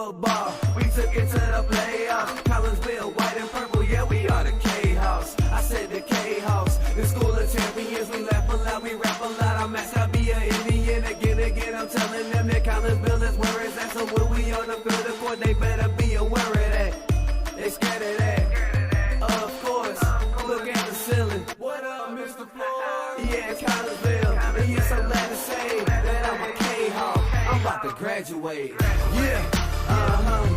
football. We took it to the playoffs. Collinsville, white and purple, yeah, we are the K-House. I said the K-House. The school of champions, we laugh a lot, we rap a lot. I'm asked to be an Indian again. I'm telling them that Collinsville is where it's at. So when we on the field of court, they better be aware of that. They scared of that. Of course, look at the ceiling. What up, Mr. Floyd? Yeah, it's Collinsville. And yes, I'm glad to say that I'm a K-Hawk. I'm about to graduate. Yeah,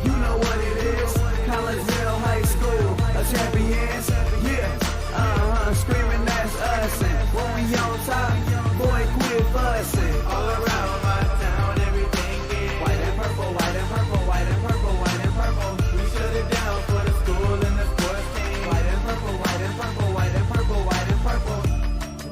you know what it is. Collinsville High School, a champions. Yeah, screaming that's us. And when we on top, boy, quit fussing. All around my town, everything is white and purple, white and purple, white and purple, white and purple. We shut it down for the school and the sports team. White and purple, white and purple, white and purple, white and purple.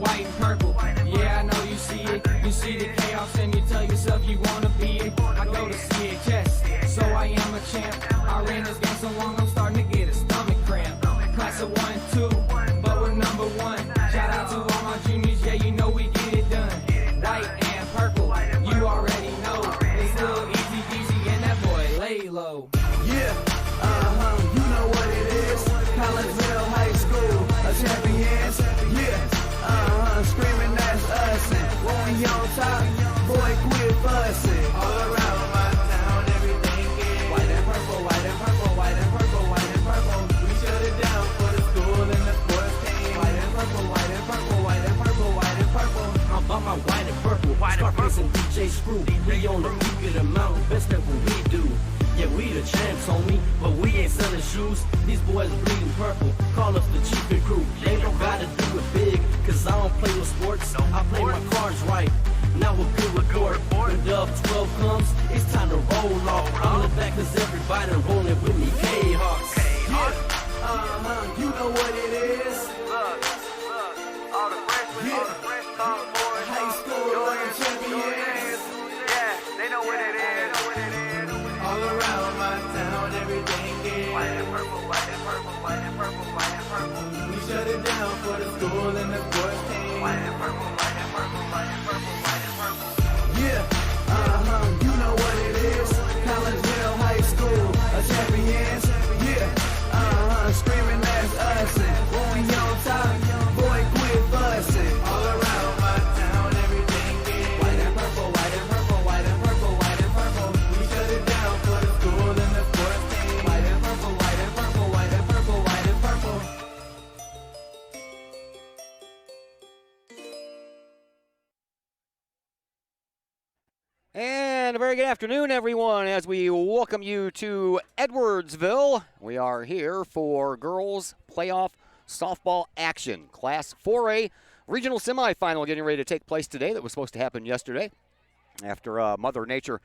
White and purple, yeah, I know you see it. You see the chaos and you tell yourself you wanna be it. I go to see it, yes, so I am a champ. I ran this game so long, I'm starting to get a stomach cramp. Class of 1, 2, but we're number 1. Shout out to all my juniors, yeah, you know we get it done. White and purple, you already know. It's little easy peasy and that boy lay low. Yeah, you know what it is. Collinsville High School, a champions. Yeah, screaming that's us. And when we on top, boy, quit fussing. All around my town, everything is white and purple, white and purple, white and purple, white and purple. We shut it down for the school and the sports team. White and purple, white and purple, white and purple, white and purple. I'm about my white and purple, Scarface and DJ Screw. We on the peak of the mountain, best at what we do. Yeah, we the champs, homie, but we ain't selling shoes. These boys bleeding purple, call us the chief and crew. They don't gotta do it big, cause I don't play with sports. I play my cards right, now we're good report. When Dub 12 comes, it's time to roll off. I'm in the back cause everybody rolling with me, K-Hawks. Yeah, you know what it is. Look, all the freshmen, all the fresh boys, High school champions. yeah, they know what it is. All around my town, everything is White and purple, white and purple, white and purple, white and purple. we shut it down for the school and the sports team. White and purple, white and purple, white and purple, white and purple. Yeah, you know what it is. Collinsville High School, a champions. Yeah, screaming that's us. And when we on top, boy, quit fussing. All around my town, everything is white and purple, white and purple, white and purple, white and purple. We shut it down for the school and the sports team. White and purple, white and purple, white and purple, white and purple. And a very good afternoon, everyone, as we welcome you to Edwardsville. We are here for girls playoff softball action. Class 4A regional semifinal getting ready to take place today. That was supposed to happen yesterday after Mother Nature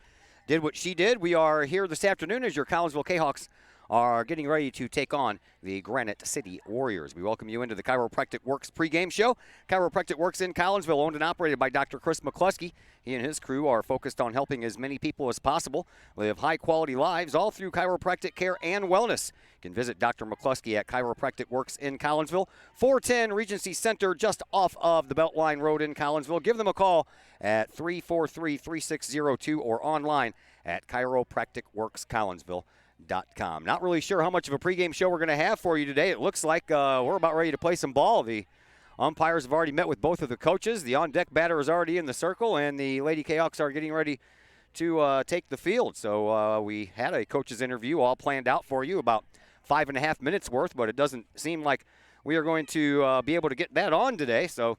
did what she did. We are here this afternoon as your Collinsville Kahawks are getting ready to take on the Granite City Warriors. We welcome you into the Chiropractic Works pregame show. Chiropractic Works in Collinsville, owned and operated by Dr. Chris McCluskey. He and his crew are focused on helping as many people as possible live high-quality lives, all through chiropractic care and wellness. You can visit Dr. McCluskey at Chiropractic Works in Collinsville, 410 Regency Center, just off of the Beltline Road in Collinsville. Give them a call at 343-3602 or online at chiropracticworkscollinsville.com. Not really sure how much of a pregame show we're going to have for you today. It looks like we're about ready to play some ball. The umpires have already met with both of the coaches. The on-deck batter is already in the circle, and the Lady Kahawks are getting ready to take the field. So we had a coach's interview all planned out for you, about 5.5 minutes worth, but it doesn't seem like we are going to be able to get that on today. So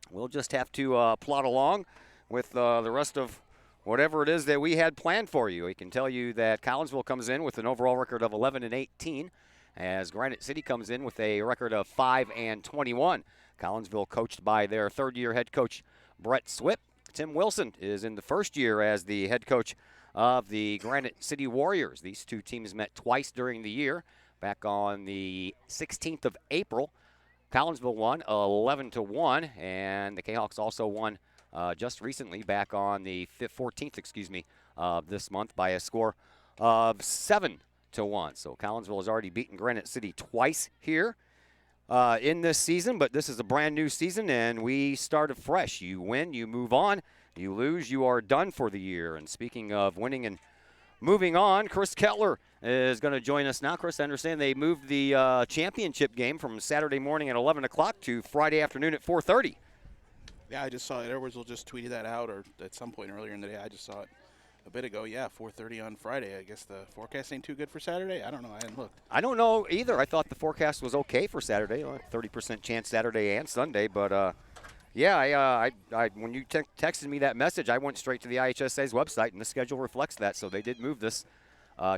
we'll just have to plod along with the rest of whatever it is that we had planned for you. We can tell you that Collinsville comes in with an overall record of 11-18, as Granite City comes in with a record of 5-21. Collinsville coached by their third-year head coach, Brett Swip. Tim Wilson is in the first year as the head coach of the Granite City Warriors. These two teams met twice during the year. Back on the 16th of April, Collinsville won 11-1, and the Kahawks also won just recently, back on the 14th, of this month by a score of 7-1. So Collinsville has already beaten Granite City twice here in this season, but this is a brand new season, and we start afresh. You win, you move on. You lose, you are done for the year. And speaking of winning and moving on, Chris Kettler is going to join us now. Chris, I understand they moved the championship game from Saturday morning at 11 o'clock to Friday afternoon at 4:30. Yeah, I just saw it. Edwards will just tweeted that out, or at some point earlier in the day. I just saw it a bit ago. Yeah, 4:30 on Friday. I guess the forecast ain't too good for Saturday. I don't know. I hadn't looked. I don't know either. I thought the forecast was okay for Saturday, 30% chance Saturday and Sunday. But, yeah, when you texted me that message, I went straight to the IHSA's website, and the schedule reflects that. So they did move this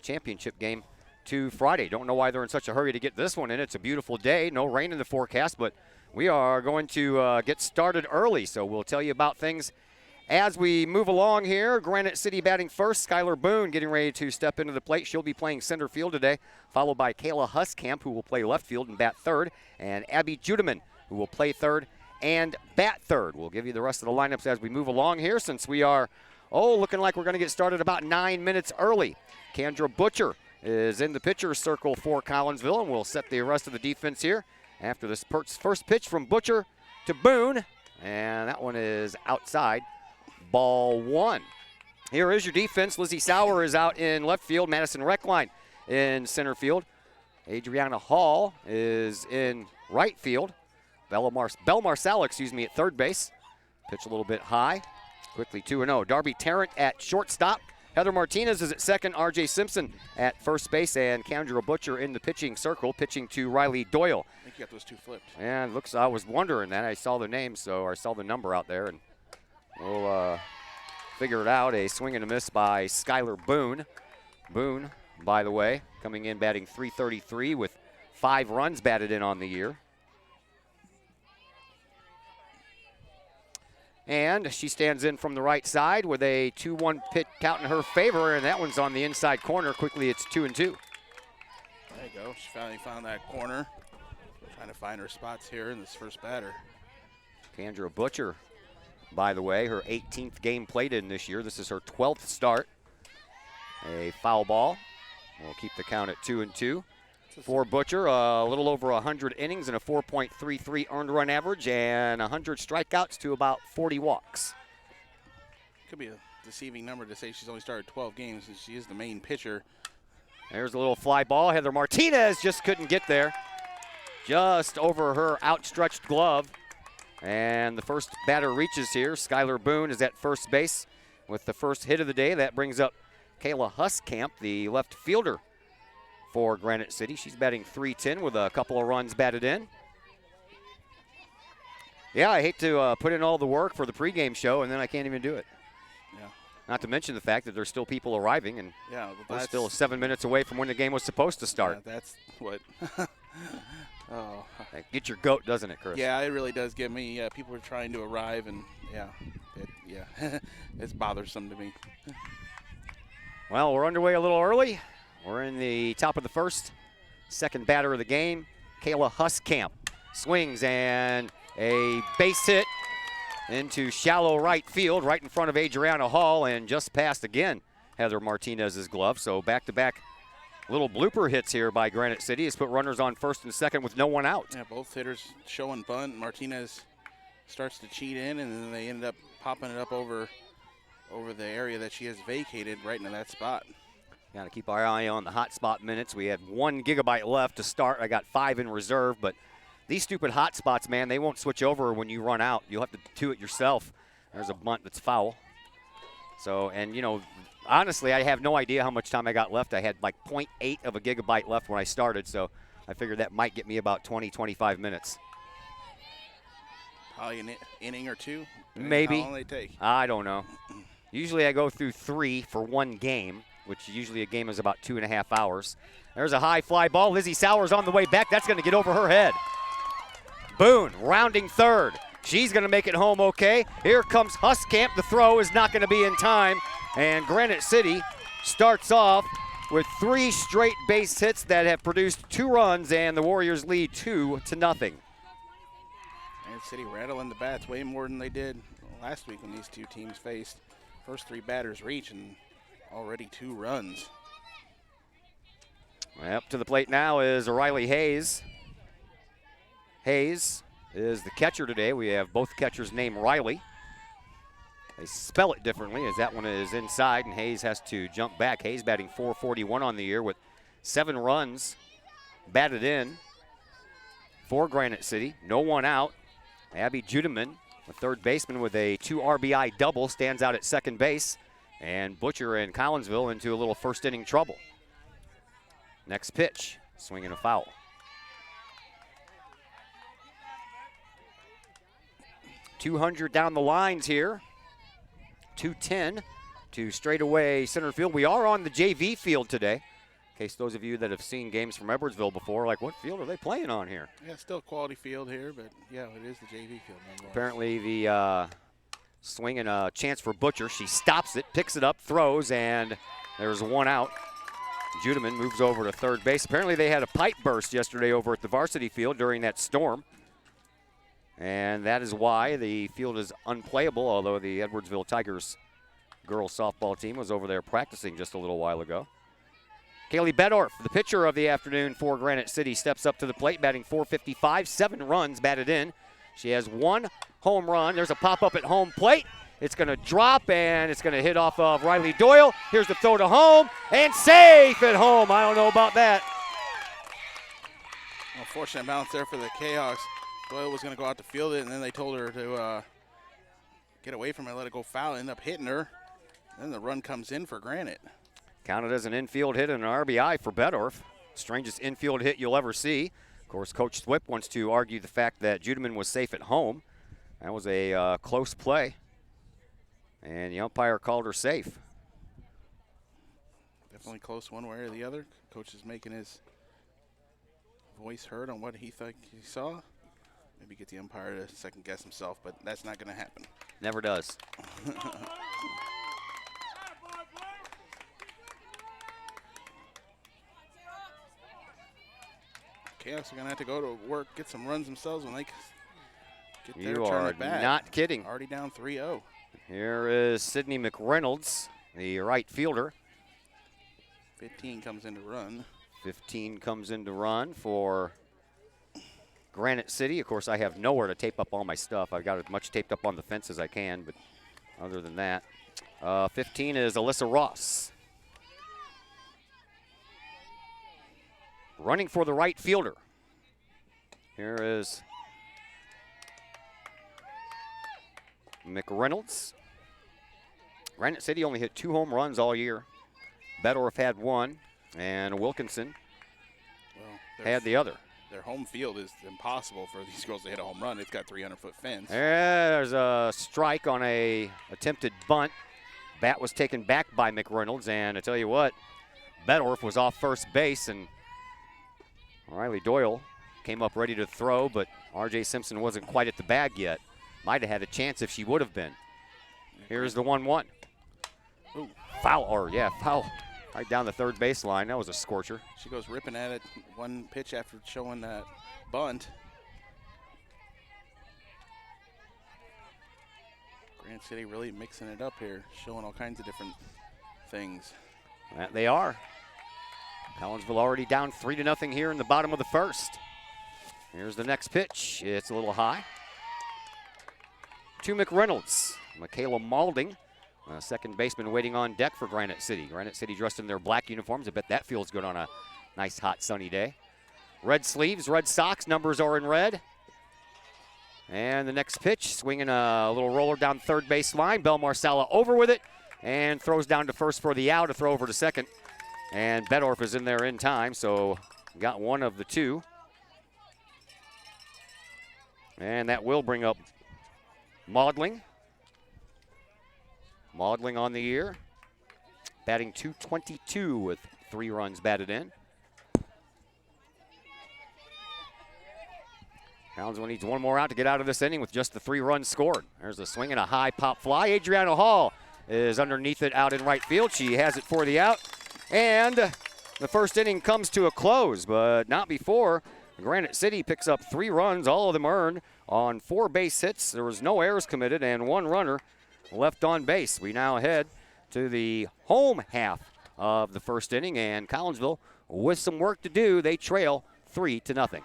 championship game to Friday. Don't know why they're in such a hurry to get this one in. It's a beautiful day. No rain in the forecast, but we are going to get started early. So we'll tell you about things as we move along here. Granite City batting first. Skylar Boone getting ready to step into the plate. She'll be playing center field today, followed by Kayla Huskamp, who will play left field and bat third, and Abby Judeman, who will play third and bat third. We'll give you the rest of the lineups as we move along here, since we are, looking like we're going to get started about 9 minutes early. Kendra Butcher is in the pitcher's circle for Collinsville, and we'll set the rest of the defense here after this first pitch from Butcher to Boone, and that one is outside. Ball one. Here is your defense. Lizzie Sauer is out in left field. Madison Reckline in center field. Adriana Hall is in right field. Belle Marcel, at third base. Pitch a little bit high. Quickly 2-0. Darby Tarrant at shortstop. Heather Martinez is at second. R.J. Simpson at first base. And Kendra Butcher in the pitching circle, pitching to Riley Doyle. I think you got those two flipped. And looks, I was wondering that. I saw the name, so I saw the number out there, and we'll figure it out. A swing and a miss by Skylar Boone. Boone, by the way, coming in batting .333 with 5 runs batted in on the year. And she stands in from the right side with a 2-1 pitch count in her favor, and that one's on the inside corner. Quickly, it's 2-2. There you go. She finally found that corner. Trying to find her spots here in this first batter. Kendra Butcher, by the way, her 18th game played in this year. This is her 12th start. A foul ball. We'll keep the count at 2-2. For Butcher, a little over 100 innings and a 4.33 earned run average and 100 strikeouts to about 40 walks. Could be a deceiving number to say she's only started 12 games, and she is the main pitcher. There's a little fly ball. Heather Martinez just couldn't get there. Just over her outstretched glove. And the first batter reaches here. Skylar Boone is at first base with the first hit of the day. That brings up Kayla Huskamp, the left fielder for Granite City. She's batting .310 with a couple of runs batted in. Yeah, I hate to put in all the work for the pregame show, and then I can't even do it. Yeah. Not to mention the fact that there's still people arriving, and yeah, we're still 7 minutes away from when the game was supposed to start. Yeah, that's what. Oh. That gets your goat, doesn't it, Chris? Yeah, it really does get me. People are trying to arrive, and it's bothersome to me. Well, we're underway a little early. We're in the top of the first. Second batter of the game, Kayla Huskamp. Swings and a base hit into shallow right field, right in front of Adriana Hall, and just past again Heather Martinez's glove. So back-to-back little blooper hits here by Granite City has put runners on first and second with no one out. Yeah, both hitters showing bunt. Martinez starts to cheat in, and then they ended up popping it up over the area that she has vacated right into that spot. Got to keep our eye on the hot spot minutes. We had 1 gigabyte left to start. I got 5 in reserve, but these stupid hot spots, man, they won't switch over when you run out. You'll have to do it yourself. There's a bunt that's foul. So, and honestly, I have no idea how much time I got left. I had like 0.8 of a gigabyte left when I started, so I figured that might get me about 20, 25 minutes. Probably an inning or two. Maybe. How long they take? I don't know. Usually I go through 3 for 1 game, which usually a game is about 2.5 hours. There's a high fly ball. Lizzie Sauer's on the way back. That's going to get over her head. Boone rounding third. She's going to make it home okay. Here comes Huskamp. The throw is not going to be in time. And Granite City starts off with 3 straight base hits that have produced 2 runs, and the Warriors lead 2-0. Granite City rattling the bats way more than they did last week when these two teams faced. First 3 batters reach, and already 2 runs. Up to the plate now is Riley Hayes. Hayes is the catcher today. We have both catchers named Riley. They spell it differently as that one is inside and Hayes has to jump back. Hayes batting .441 on the year with 7 runs batted in for Granite City. No one out. Abby Judeman, the third baseman with a 2 RBI double, stands out at second base. And Butcher and Collinsville into a little first inning trouble. Next pitch, swinging a foul. .200 down the lines here. 210 to straightaway center field. We are on the JV field today. In case those of you that have seen games from Edwardsville before, like, what field are they playing on here? Yeah, still a quality field here, but yeah, it is the JV field. Apparently the swing and a chance for Butcher. She stops it, picks it up, throws, and there's one out. Judeman moves over to third base. Apparently they had a pipe burst yesterday over at the Varsity field during that storm. And that is why the field is unplayable, although the Edwardsville Tigers girls softball team was over there practicing just a little while ago. Kaylee Bedorf, the pitcher of the afternoon for Granite City, steps up to the plate, batting .455, 7 runs batted in. She has 1 home run. There's a pop-up at home plate. It's going to drop, and it's going to hit off of Riley Doyle. Here's the throw to home, and safe at home. I don't know about that. Unfortunate bounce there for the Kahoks. Doyle was going to go out to field it, and then they told her to get away from it, let it go foul, end up hitting her. Then the run comes in for Granite. Counted as an infield hit and an RBI for Bedorf. Strangest infield hit you'll ever see. Of course, Coach Swip wants to argue the fact that Judeman was safe at home. That was a close play, and the umpire called her safe. Definitely close one way or the other. Coach is making his voice heard on what he thought he saw. Maybe get the umpire to second guess himself, but that's not going to happen. Never does. Chaos are going to have to go to work, get some runs themselves when they get their You turn are at bat. not kidding. Already down 3-0. Here is Sydney McReynolds, the right fielder. 15 comes in to run. 15 comes in to run for Granite City. Of course, I have nowhere to tape up all my stuff. I've got as much taped up on the fence as I can, but other than that, 15 is Alyssa Ross. Running for the right fielder. Here is McReynolds. Granite City only hit 2 home runs all year. Bedorf had 1, and Wilkinson had the other. Their home field is impossible for these girls to hit a home run. It's got 300-foot fence. There's a strike on a attempted bunt. Bat was taken back by McReynolds, and I tell you what, Bedorf was off first base, and Riley Doyle came up ready to throw, but R.J. Simpson wasn't quite at the bag yet. Might have had a chance if she would have been. Here's the 1-1. Ooh. Foul right down the third baseline. That was a scorcher. She goes ripping at it one pitch after showing that bunt. Granite City really mixing it up here, showing all kinds of different things. That they are. Collinsville already down 3-0 here in the bottom of the first. Here's the next pitch. It's a little high. To McReynolds. Michaela Malding, second baseman waiting on deck for Granite City. Granite City dressed in their black uniforms. I bet that feels good on a nice, hot, sunny day. Red sleeves, red socks, numbers are in red. And the next pitch, swinging a little roller down third base line. Bel Marsala over with it and throws down to first for the out, to throw over to second. And Bedorf is in there in time, so got one of the 2. And that will bring up Maudling. Maudling on the year, batting .222 with 3 runs batted in. Collinsville needs one more out to get out of this inning with just the 3 runs scored. There's a swing and a high pop fly. Adriana Hall is underneath it out in right field. She has it for the out. And the first inning comes to a close, but not before. Granite City picks up 3 runs, all of them earned on 4 base hits. There was no errors committed and 1 runner left on base. We now head to the home half of the first inning, and Collinsville, with some work to do, they trail 3-0.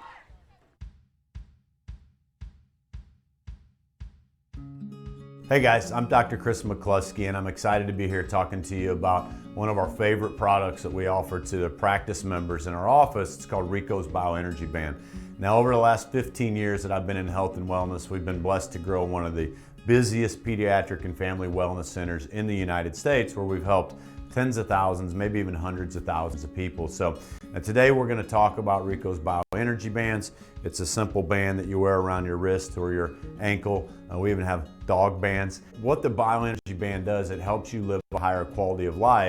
Hey guys, I'm Dr. Chris McCluskey and I'm excited to be here talking to you about one of our favorite products that we offer to the practice members in our office. It's called Rico's Bioenergy Band. Now over the last 15 years that I've been in health and wellness, we've been blessed to grow one of the busiest pediatric and family wellness centers in the United States, where we've helped tens of thousands, maybe even hundreds of thousands of people. So today we're going to talk about Rico's Bioenergy Bands. It's a simple band that you wear around your wrist or your ankle. We even have dog bands. What the Bioenergy Band does, it helps you live a higher quality of life